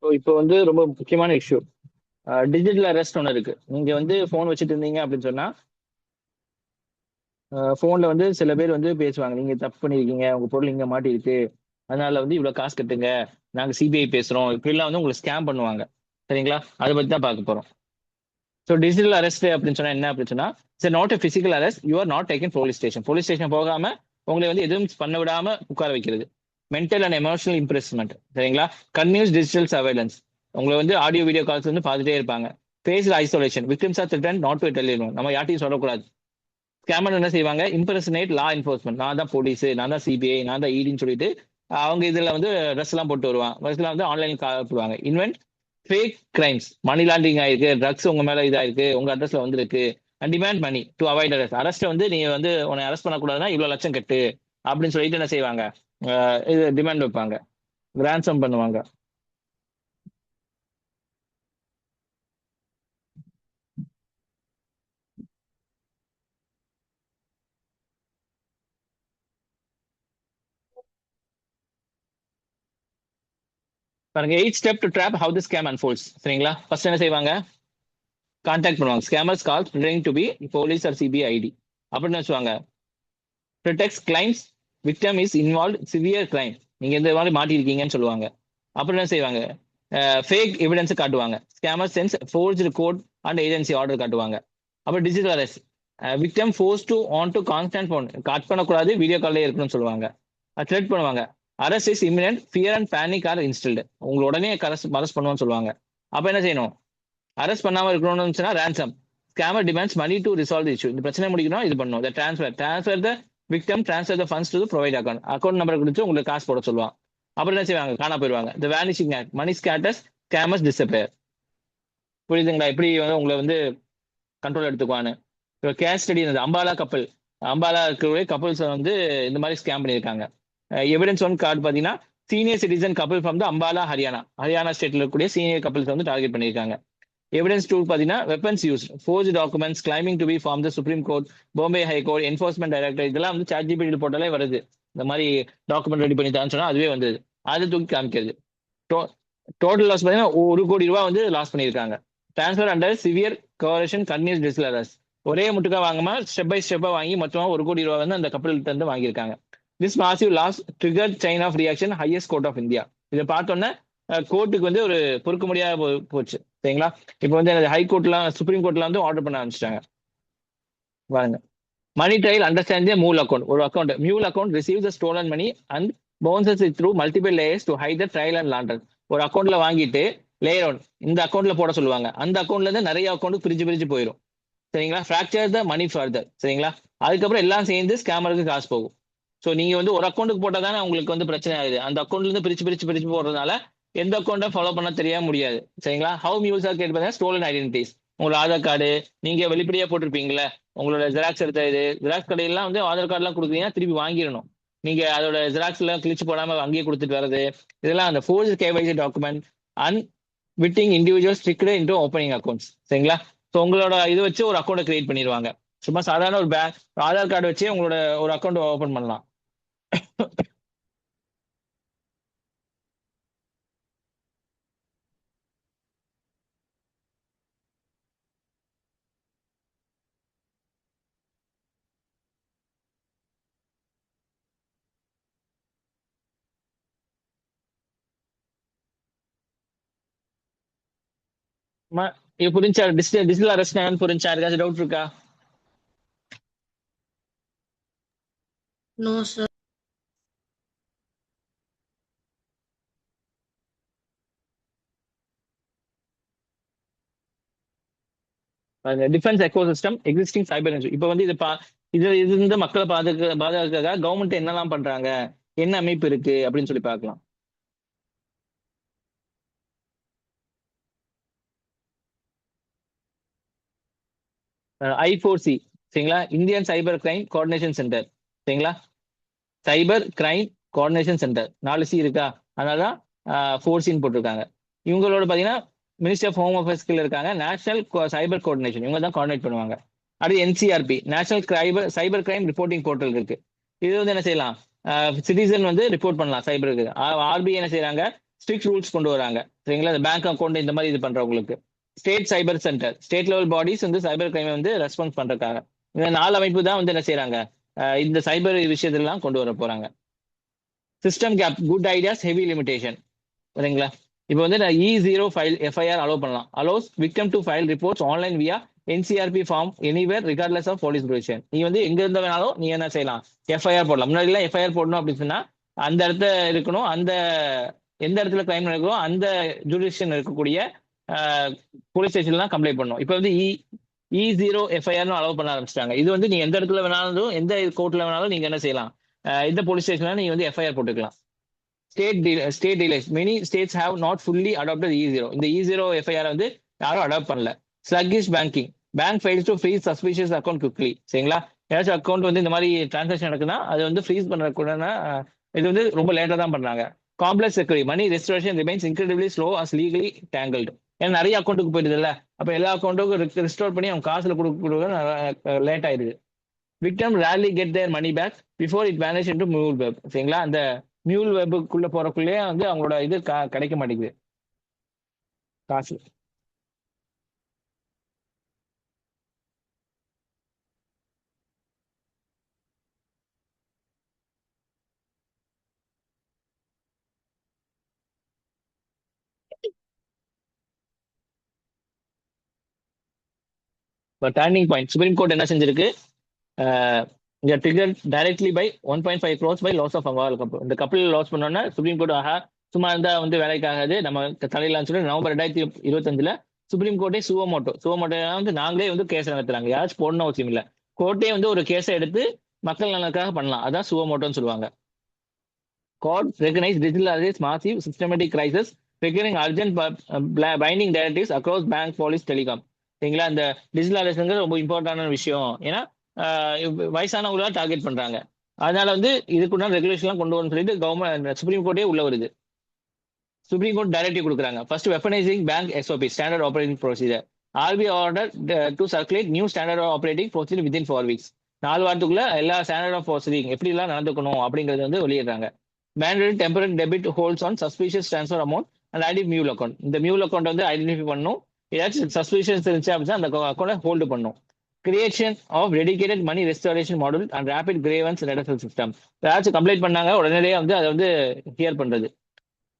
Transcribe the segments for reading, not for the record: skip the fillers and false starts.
So இப்போ வந்து ரொம்ப முக்கியமான இஷ்யூ. டிஜிட்டல் அரெஸ்ட் ஒன்று இருக்கு. நீங்க வந்து ஃபோன் வச்சுட்டு இருந்தீங்க அப்படின்னு சொன்னா ஃபோன்ல வந்து சில பேர் வந்து பேசுவாங்க. நீங்க தப்பு பண்ணியிருக்கீங்க, உங்க பொருள் இங்க மாட்டியிருக்கு. அதனால வந்து இவ்வளவு காசு கட்டுங்க. நாங்க சிபிஐ பேசுறோம். இப்படிலாம் வந்து உங்களை ஸ்கேம் பண்ணுவாங்க. சரிங்களா? அதை பத்தி தான் பார்க்க போறோம். ஸோ டிஜிட்டல் அரெஸ்ட் அப்படின்னு சொன்னா என்ன அப்படின்னு சொன்னா it's not a physical arrest. You are not taken police station. Police station போகாம உங்களை வந்து எதுவும் பண்ண விடாம உட்கார வைக்கிறது. Mental and emotional imprisonment. சரிங்களா? Continuous digital surveillance. உங்களை வந்து ஆடியோ வீடியோ கால்ஸ் வந்து பார்த்துட்டே இருப்பாங்க. Forced isolation. Victims are threatened not to tell. நம்ம யார்ட்டையும் சொல்லக்கூடாது. ஸ்கேமர் என்ன செய்வாங்க? Impersonate law enforcement. நான் தான் போலீஸ், நான் தான் சிபிஐ, நான் தான் இடின்னு சொல்லிட்டு அவங்க இதுல வந்து ட்ரெஸ் எல்லாம் போட்டு வருவாங்க. ட்ரெஸ்லாம் வந்து ஆன்லைன் போடுவாங்க. Invent fake crimes. Money laundering ஆயிருக்கு, ட்ரக்ஸ் உங்க மேல இதாயிருக்கு, உங்க அட்ரஸ்ல வந்திருக்கு. And demand money to avoid arrest. Arrest வந்து நீங்க வந்து உன்னை அரெஸ்ட் பண்ணக்கூடாதுன்னா இவ்வளவு லட்சம் கட்டு அப்படின்னு சொல்லிட்டு என்ன செய்வாங்க? இது டிமாண்ட் வைப்பாங்க. ransom பண்ணுவாங்க. பாருங்க, 8 step to drop how the scam unfolds. சரிங்களா? ஃபர்ஸ்ட் என்ன செய்வாங்க? கான்டாக்ட் பண்ணுவாங்க. Scammers call pretending to be police or CBI IT அப்படின்னு வச்சுவாங்க. Predicts claims victim is involve severe crime. நீங்க இந்த மாதிரி மாட்டிருக்கீங்கன்னு சொல்லுவாங்க. அப்புறம் என்ன செய்வாங்க? ஃபேக் எவிடன்ஸ் காட்டுவாங்க. Scammer sends forged court and agency order காட்டுவாங்க. அப்புறம் digital arrest. Victim force to on to constant phone. Cut பண்ணக்கூடாது, வீடியோ கால்லே இருக்கணும்னு சொல்லுவாங்க. த்ரெட் பண்ணுவாங்க. Arrest is imminent, fear and panic are instilled. உங்களை உடனே அரெஸ்ட் பண்ணுவோம்னு சொல்லுவாங்க. அப்ப என்ன செய்யணும்? அரெஸ்ட் பண்ணாம இருக்கணும்னு சொன்னா ransom. Scammer demands money to resolve the issue. இந்த பிரச்சனை முடிக்கணும், இது பண்ணணும். Transfer the victim transfer the funds to provide account. Account number கொடுத்து உங்களுக்கு காசு போட சொல்லுவாங்க. அப்புறம் என்ன செய்வாங்க? காணா போயிடுவாங்க. The vanishing act. Money scatters, scammers disappear. புரியுதுங்களா? இப்படி வந்து உங்களை வந்து கண்ட்ரோல் எடுத்துக்குவான்னு. Case study. Ambala couple. Ambala இருக்கிற கப்பல்ஸ் வந்து இந்த மாதிரி ஸ்கேம் பண்ணியிருக்காங்க. எவிடன்ஸ் ஒன் கார்டு பார்த்தீங்கன்னா senior citizen couple from the Ambala Haryana ஸ்டேட்ல இருக்கக்கூடிய சீனியர் கப்பல்ஸ் வந்து டார்கெட் பண்ணியிருக்காங்க. எவிடன்ஸ் டூ பார்த்தீங்கன்னா weapons use, forge documents claiming to be from the Supreme Court, Bombay High Court, enforcement director. இதெல்லாம் வந்து ChatGPT போட்டாலே வருது. இந்த மாதிரி டாக்குமெண்ட் ரெடி பண்ணி தான் சொன்னா அதுவே வந்தது. அதை தூக்கி காமிக்கிறது. டோட்டல் லாஸ் பார்த்தீங்கன்னா 1 கோடி ரூபாய் வந்து லாஸ் பண்ணியிருக்காங்க. Transfer under severe coercion confuse distress. ஒரே முட்டுக்கா வாங்காம ஸ்டெப் பை ஸ்டெப்பா வாங்கி மொத்தமாக 1 கோடி ரூபாய் வந்து அந்த கப்பல்கிட்ட இருந்து வாங்கியிருக்காங்க. This massive loss trigger chain of reaction highest court of India. இதை பார்த்தோன்னே கோர்ட்டுக்கு வந்து ஒரு பொறுக்க முடியாத போச்சு. சரிங்களா? இப்போ வந்து ஹை கோர்ட்லாம் சுப்ரீம் கோர்ட்ல வந்து ஆர்டர் பண்ண ஆரம்பிச்சிட்டாங்க. பாருங்க. Money trail understand the mule account. ஒரு account mule account receive the stolen money and bounces it through multiple layers to hide the trail and launder. ஒரு அக்கௌண்ட்ல வாங்கிட்டு லேயர் ஒன் இந்த அக்கௌண்ட்ல போட சொல்லுவாங்க. அந்த அக்கௌண்ட்ல இருந்து நிறைய அக்கௌண்ட் பிரிச்சு பிரிச்சு போயிடும். சரிங்களா? ஃப்ராக்சர் த மணி ஃபர்தர். சரிங்களா? அதுக்கப்புறம் எல்லாம் சேர்ந்து ஸ்கேமருக்கு காசு போகும். ஸோ நீங்க வந்து ஒரு அக்கௌண்ட்டுக்கு போட்டால் தானே உங்களுக்கு வந்து பிரச்சனை ஆகுது. அந்த அக்கௌண்ட்ல இருந்து பிரிச்சு பிரிச்சு பிரிச்சு போடுறதுனால எந்த அக்கௌண்ட்டை ஃபாலோ பண்ண தெரியாம முடியாது. சரிங்களா? ஹவு மியூல்ஸ் ஆர் கேட் பார்த்தீங்கன்னா ஸ்டோலன் ஐடென்டிட்டிஸ். உங்களோட ஆதார் கார்டு நீங்க வெளிப்படையா போட்டிருப்பீங்களே, உங்களோட ஜெராக்ஸ் எடுத்த இது ஜெராக்ஸ் கடையெல்லாம் வந்து ஆதார் கார்டுலாம் கொடுக்குறீங்கன்னா திருப்பி வாங்கிடணும். நீங்க அதோட ஜெராக்ஸ் எல்லாம் கிழிச்சு போடாம அங்கேயே கொடுத்துட்டு வர்றது, இதெல்லாம் அந்த forge KYC document and witting individual strict into opening accounts. சரிங்களா? ஸோ உங்களோட இது வச்சு ஒரு அக்கௌண்ட் கிரியேட் பண்ணிடுவாங்க. சும்மா சாதாரண ஒரு ஆதார் கார்டு வச்சு உங்களோட ஒரு அக்கௌண்ட் ஓப்பன் பண்ணலாம். இது புரிஞ்சா? டிஜிட்டல் அரெஸ்ட் புரிஞ்சா? இருக்காச்சு டவுட் இருக்கா? No, sir. Defence ecosystem existing cyber. இப்போ வந்து இது இருந்து மக்களை பாதுகாக்க கவர்மெண்ட் என்னெல்லாம் பண்றாங்க, என்ன அமைப்பு இருக்கு அப்படின்னு சொல்லி பார்க்கலாம். I4C. சரிங்களா? Indian cyber crime coordination centre. சரிங்களா? Cyber crime coordination centre 4C இருக்கா, அதனாலதான் 4C போட்டிருக்காங்க. இவங்களோட பாத்தீங்கன்னா மினிஸ்ட்ரி ஆஃப் ஹோம் அஃபேர்ஸ்ல இருக்காங்க. நேஷனல் சைபர் கோஆர்டினேஷன் இவங்க தான் கோஆர்டினேட் பண்ணுவாங்க. அடுத்து NCRP national cyber crime reporting portal இருக்கு. இது வந்து என்ன செய்யலாம்? சிட்டிசன் வந்து ரிப்போர்ட் பண்ணலாம் சைபருக்கு. RBI என்ன செய்யறாங்க? ஸ்ட்ரிக்ட் ரூல்ஸ் கொண்டு வராங்க. சரிங்களா? அந்த பேங்க் அக்கௌண்ட் இந்த மாதிரி இது பண்றவங்களுக்கு. ஸ்டேட் சைபர் சென்டர், ஸ்டேட் லெவல் பாடிஸ் வந்து சைபர் கிரைமை வந்து ரெஸ்பான்ஸ் பண்றதுக்காக இந்த 4 அமைப்பு தான் வந்து என்ன செய்யறாங்க, இந்த சைபர் விஷயத்தெல்லாம் கொண்டு வர போறாங்க. System gap, good ideas, heavy limitation. சரிங்களா? இப்போ வந்து நான் E0 ஃபைல் எஃப்ஐஆர் அலோவ் பண்ணலாம். Allows victim to file reports online via NCRP form anywhere regardless of police provision. நீ வந்து எங்க இருந்த வேணாலும் நீ என்ன செய்யலாம், எஃப்ஐஆர் போடலாம். முன்னாடி எல்லாம் எஃப்ஐஆர் போடணும் அப்படின்னு சொன்னா அந்த இடத்த இருக்கணும், அந்த எந்த இடத்துல கிரைம் நடக்கிறோம் அந்த ஜூரிடிக்ஷன் இருக்கக்கூடிய போலீஸ் ஸ்டேஷன்லாம் கம்ப்ளைண்ட் பண்ணணும். இப்போ வந்து E0 எஃப்ஐஆர்னு அலோவ் பண்ண ஆரம்பிச்சிட்டாங்க. இது வந்து நீங்க எந்த இடத்துல வேணாலும் எந்த கோர்ட்ல வேணாலும் நீங்க என்ன செய்யலாம், இந்த போலீஸ் ஸ்டேஷன்ல நீங்க வந்து எஃப்ஐஆர் போட்டுக்கலாம். State delays. Many states have not fully adopted E0. இந்த E0 FIR வந்து யாரும் அடாப்ட் பண்ணல. Sluggish banking. Bank fails to freeze suspicious account quickly. சரிங்களா? ஏதாச்சும் அக்கௌண்ட் வந்து இந்த மாதிரி டிரான்சாக்ஷன் நடக்குதுன்னா அது வந்து ஃப்ரீஸ் பண்றதுக்குள்ள இது வந்து ரொம்ப லேட்டா தான் பண்றாங்க. Complex security, money restoration remains incredibly slow as legally tangled. ஏன்னா நிறைய அக்கௌண்ட்டுக்கு போயிடுது இல்ல, அப்ப எல்லா அக்கௌண்ட்டுக்கும் ரெஸ்டோர் பண்ணி அவங்க காசுல கொடுக்க லேட் ஆயிடுது. Victim rarely get their money back before it vanish into mule web. சரிங்களா? அந்த மியூல் வெப்புக்குள்ள போறக்குள்ளேயே வந்து அவங்களோட இது கிடைக்க மாட்டேங்குது காசு. டர்னிங் பாயிண்ட், சுப்ரீம் கோர்ட் என்ன செஞ்சிருக்கு, trigger directly by 1.5 crores by loss of அவால் கப்பல். இந்த கப்பல் லாஸ் பண்ணோன்னா சுப்ரீம் கோர்ட் ஆஹா சும்மா இருந்தா வந்து வேலைக்காகாது நம்ம தலையிலான்னு சொல்லி நவம்பர் 2025 சுப்ரீம் கோர்ட்டே சுவமோட்டோ வந்து நாங்களே வந்து கேஸ் நடத்துறாங்க. யாராச்சும் போடணும் அவசியம் இல்லை, கோர்ட்டே வந்து ஒரு கேஸை எடுத்து மக்கள் நலனுக்காக பண்ணலாம். அதான் சுவமோட்டோன்னு சொல்லுவாங்க. Court recognized digital as a massive systematic crisis, requiring urgent binding directives across bank, police, telecom. சரிங்களா? இந்த டிஜிட்டல் அரெஸ்ட்ங்கிறது ரொம்ப இம்பார்ட்டன்டான விஷயம். ஏன்னா வயசானவங்கள டார்கெட் பண்றாங்க. அதனால வந்து இதுக்குள்ள ரெகுலேஷன்லாம் கொண்டு வரணும்னு சொல்லிட்டு கவர்மெண்ட் சுப்ரீம் கோர்ட்டே உள்ள வருது. சுப்ரீம் கோர்ட் டைரக்டிவ் கொடுக்குறாங்க. First weaponising bank SOP, standard operating procedure. RBI order to circulate new standard operating procedure within 4 weeks. 4 வாரத்துக்குள்ள எல்லா ஸ்டாண்டர்ட் ஆஃப் ப்ரொசீடிங் எப்படி எல்லாம் நடந்துக்கணும் அப்படிங்கறது வந்து வெளியிடுறாங்க. Mandatory temporary debit holds on suspicious transfer amount and ID mule account. இந்த mule account வந்து ஐடென்டிஃபை பண்ணும். ஏதாச்சும் சஸ்பீஷியஸ் இருந்துச்சு அப்படின்னா அந்த அக்கௌண்ட் ஹோல்டு பண்ணும். Creation of dedicated money restoration model and rapid grievance reduction system. ஏதாச்சும் கம்ப்ளைண்ட் பண்ணாங்க உடனடியே வந்து அதை வந்து ஹியர் பண்றது.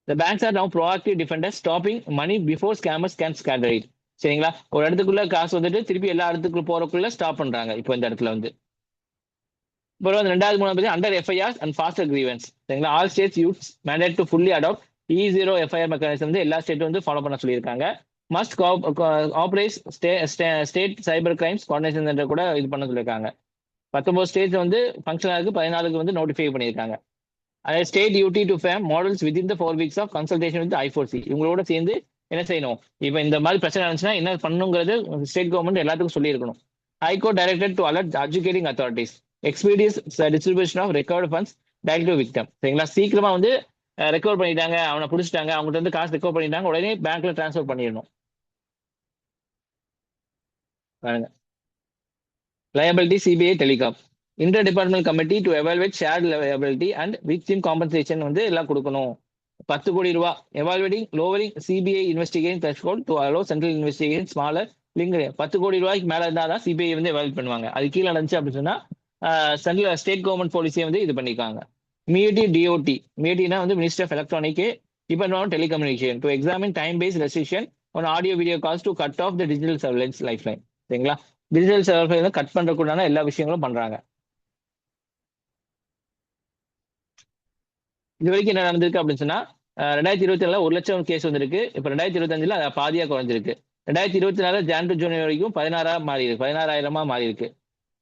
The banks are now proactive defenders, stopping money before scammers can scatter it. சரிங்களா? ஒரு இடத்துக்குள்ள காசு வந்துட்டு திருப்பி எல்லா இடத்துக்குள்ள போறதுக்குள்ள ஸ்டாப் பண்றாங்க. இப்போ இந்த இடத்துல வந்து இப்போ வந்து 2வது 3வது under FIR and faster grievance. சரிங்களா? All states youths mandate to fully adopt E0 FIR mechanism வந்து எல்லா ஸ்டேட்டும் வந்து ஃபாலோ பண்ண சொல்லியிருக்காங்க. Must operate state cyber crimes coordination centre கூட இது பண்ண சொல்லியிருக்காங்க. 19 ஸ்டேட்ஸ் வந்து ஃபங்க்ஷன் ஆகுது, 14க்கு வந்து நோட்டிஃபை பண்ணியிருக்காங்க. அதாவது state duty to frame models within the 4 weeks of consultation with I4C. இவங்களோட சேர்ந்து என்ன செய்யணும், இப்போ இந்த மாதிரி பிரச்சனை இருந்துச்சுன்னா என்ன பண்ணுங்கிறது ஸ்டேட் கவர்மெண்ட் எல்லாத்துக்கும் சொல்லியிருக்கணும். High Court directed to alert educating authorities expeditious distribution of recovered funds direct to victim. சரிங்களா? சீக்கிரமா வந்து ரெக்கவர் பண்ணிட்டாங்க, அவனை பிடிச்சிட்டாங்க, அவங்ககிட்ட வந்து காசு ரெக்கவர் பண்ணிட்டாங்க, உடனே பேங்க்ல டிரான்ஸ்ஃபர் பண்ணிடணும். பாருங்க, liability CBI Telecom. Inter-departmental committee to evaluate shared liability and victim compensation வந்து எல்லாம் கொடுக்கணும். 10 கோடி ரூபாய். Evaluating lowering CBI investigation threshold to allow central investigation smaller link. 10 கோடி ரூபாய்க்கு மேல இருந்தா தான் CBI வந்து எவாலுவேட் பண்ணுவாங்க. அது கீழே நடந்துச்சு அப்படின்னு சொன்னா சென்ட்ரல் ஸ்டேட் கவர்மெண்ட் பாலிசியை வந்து இது பண்ணிருக்காங்க. MeitDOT. Meitனா வந்து minister of electronic depend on telecommunication to examine time based restriction on audio video calls to cut off the digital surveillance life line. சரிங்களா? டிஜிட்டல் சர்வேலன்ஸ் கட் பண்றதுக்குண்டான எல்லா விஷயங்களும் பண்றாங்க. இது வரைக்கும் என்ன நடந்திருக்கு அப்படின்னு சொன்னா 2024 1 லட்சம் கேஸ் வந்திருக்கு. இப்ப 2025 அது பாதியா குறைஞ்சிருக்கு. 2024 ஜான் டு ஜூன் வரைக்கும் 16,000 மாறி இருக்கு.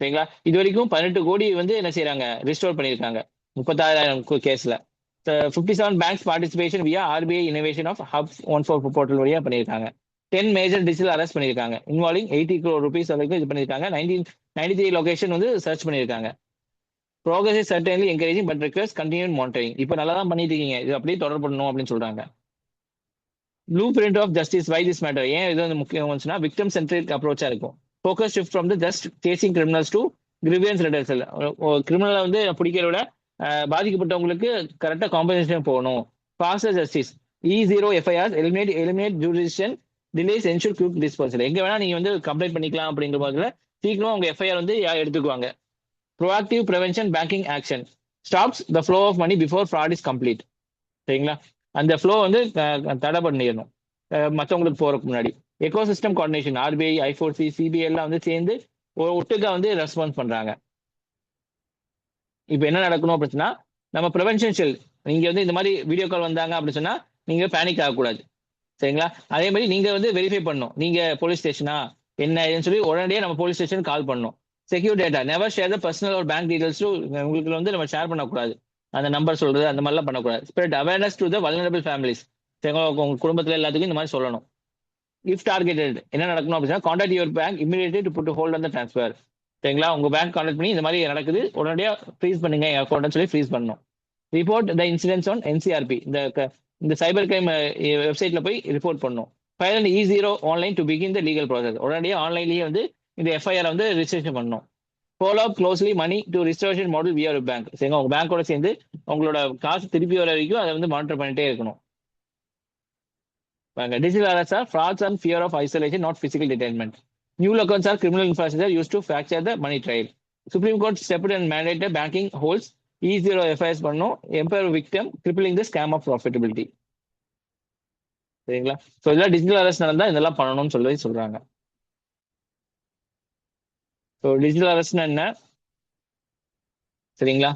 சரிங்களா? இது வரைக்கும் 18 கோடி வந்து என்ன செய்யறாங்க, ரிஸ்டோர் பண்ணியிருக்காங்க 36,000 கேஸ்ல. 57 banks participation via RBI innovation of hub 14 portal வழியா பண்ணியிருக்காங்க. 10 மேஜர் டிஜிட்டல் அரெஸ்ட் பண்ணியிருக்காங்க இன்வால்விங் 80 crore rupees வரைக்கும் இது பண்ணியிருக்காங்க. 93 லொகேஷன் வந்து சர்ச் பண்ணியிருக்காங்க. Progress is certainly encouraging but requires continued monitoring. இப்போ நல்லா தான் பண்ணிட்டு இருக்கீங்க, இது அப்படியே தொடரப்படணும் அப்படின்னு சொல்றாங்க. Blueprint of justice why this matter. ஏன் இது வந்து முக்கியம் சொன்னா விக்டம் சென்ட்ரிக் அப்ரோச்சா இருக்கும். Focus shift from the just chasing criminals to grievance redressal. கிரிமினலை வந்து பிடிக்கிறத விட பாதிக்கப்பட்டவங்களுக்கு கரெக்டாக காம்பன்சேஷன் போகணும். Faster justice. E0 FIRs eliminate jurisdiction delays ensure quick disposal. எங்க வேணா நீங்க வந்து கம்ப்ளைண்ட் பண்ணிக்கலாம் அப்படிங்கிற போதுல சீக்கிரமா உங்க எஃப்ஐஆர் வந்து எடுத்துக்குவாங்க. Proactive prevention banking action stops the flow of money before fraud is complete. சரிங்களா? அந்த ஃப்ளோ வந்து தடை பண்ணிடணும் மற்றவங்களுக்கு போறதுக்கு முன்னாடி. Ecosystem coordination RBI, I four C, CBI எல்லாம் வந்து சேர்ந்து ஒட்டுக்கா வந்து ரெஸ்பான்ஸ் பண்றாங்க. இப்போ என்ன நடக்கணும் அப்படின்னா, நம்ம ப்ரிவென்ஷன் செல் நீங்க வந்து இந்த மாதிரி வீடியோ கால் வந்தாங்க அப்படின்னு சொன்னா நீங்க பேனிக் ஆகக்கூடாது. சரிங்களா? அதே மாதிரி நீங்க வந்து வெரிஃபை பண்ணணும். நீங்க போலீஸ் ஸ்டேஷனா என்ன ஏதுன்னு சொல்லி உடனடியே நம்ம போலீஸ் ஸ்டேஷன் கால் பண்ணணும். Secure data never share the personal ஒரு பேங்க் டீடைல்ஸ் உங்களுக்கு வந்து நம்ம ஷேர் பண்ணக்கூடாது. அந்த நம்பர் சொல்றது அந்த மாதிரிலாம் பண்ணக்கூடாது. Spread awareness to the vulnerable families. உங்க குடும்பத்துல எல்லாத்துக்கும் இந்த மாதிரி சொல்லணும். இஃப் டார்கெட்டட் என்ன நடக்கணும் அப்படின்னா, contact your bank immediately to put hold on the transfer. சரிங்களா? உங்க பேங்க் கான்டாக்ட் பண்ணி இந்த மாதிரி நடக்குது உடனடியாக ஃப்ரீஸ் பண்ணுங்க அக்கௌண்ட் சொல்லி ஃப்ரீஸ் பண்ணணும். Report the incidents on NCRP. இந்த சைபர் கிரைம் வெப்சைட்ல போய் ரிப்போர்ட் பண்ணும். File and E0 online to begin the legal process. உடனடியாக ஆன்லைன்லேயே வந்து இந்த எஃப்ஐஆர் வந்து ரிஜிஸ்ட்ரேஷன் பண்ணணும். Follow up closely money to restoration model via bank. சரிங்க, உங்க பேங்கோட சேர்ந்து உங்களோட காசு திருப்பி வர வரைக்கும் அதை வந்து மானிட்டர் பண்ணிட்டே இருக்கணும். Digital arrests are frauds and fear of isolation, not physical detainment. New lockouts are criminal infrastructure used to fracture the money trail. Supreme Court stepped and mandated banking holds E0 FIRs பண்ணும், empower victim, crippling the scam of profitability. சரிங்களா? So இதெல்லாம் digital arrest நடந்தா இதெல்லாம் பண்ணணும்னு சொல்லி சொல்றாங்க. So digital அரெஸ்ட்னா என்ன? சரிங்களா?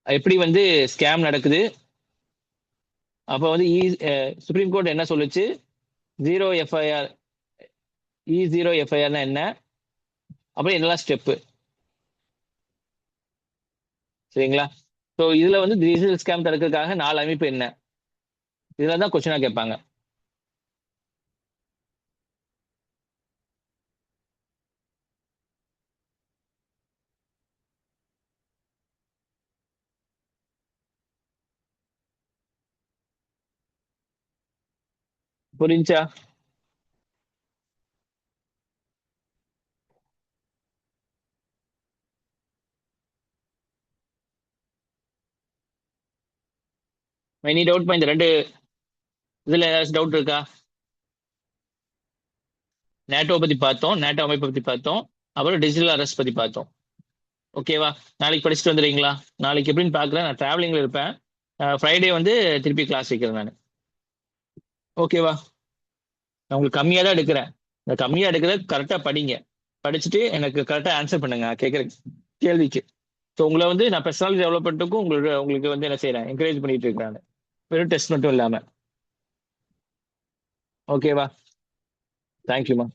எப்படி வந்து ஸ்கேம் நடக்குது? அப்போ வந்து சுப்ரீம் கோர்ட் என்ன சொல்லுச்சு? E0 FIRனா என்ன? அப்புறம் என்னெல்லாம் ஸ்டெப்பு? சரிங்களா? ஸோ இதுல வந்து டிஜிட்டல் ஸ்கேம் தடுக்கிறதுக்காக 4 அமைப்பு என்ன? இதுல தான் கொஸ்டினா கேட்பாங்க. புரிஞ்சா? Any doubt? இந்த 2 இதுல ஏதாச்சும் டவுட் இருக்கா? நேட்டோ பத்தி பார்த்தோம், நேட்டோ அமைப்பை பத்தி பார்த்தோம், அப்புறம் டிஜிட்டல் அரெஸ்ட் பத்தி பார்த்தோம். ஓகேவா? நாளைக்கு படிச்சுட்டு வந்துடுறீங்களா? நாளைக்கு எப்படின்னு பார்க்குறேன். நான் டிராவலிங்ல இருப்பேன். ஃப்ரைடே வந்து திருப்பி கிளாஸ் வைக்கிறேன் நான். ஓகேவா? நான் உங்களுக்கு கம்மியாக தான் எடுக்கிறேன். இந்த கம்மியாக எடுக்கிறத கரெக்டாக படிங்க. படிச்சுட்டு எனக்கு கரெக்டாக ஆன்சர் பண்ணுங்க கேட்குற கேள்விக்கு. ஸோ உங்களை வந்து நான் பர்சனாலிட்டி டெவலப்மெண்ட்டுக்கும் உங்களுக்கு வந்து என்ன செய்யறேன், என்கரேஜ் பண்ணிட்டு இருக்கிறேன். வெறும் டெஸ்ட் மட்டும் இல்லாமல். ஓகேவா? தேங்க்யூமா.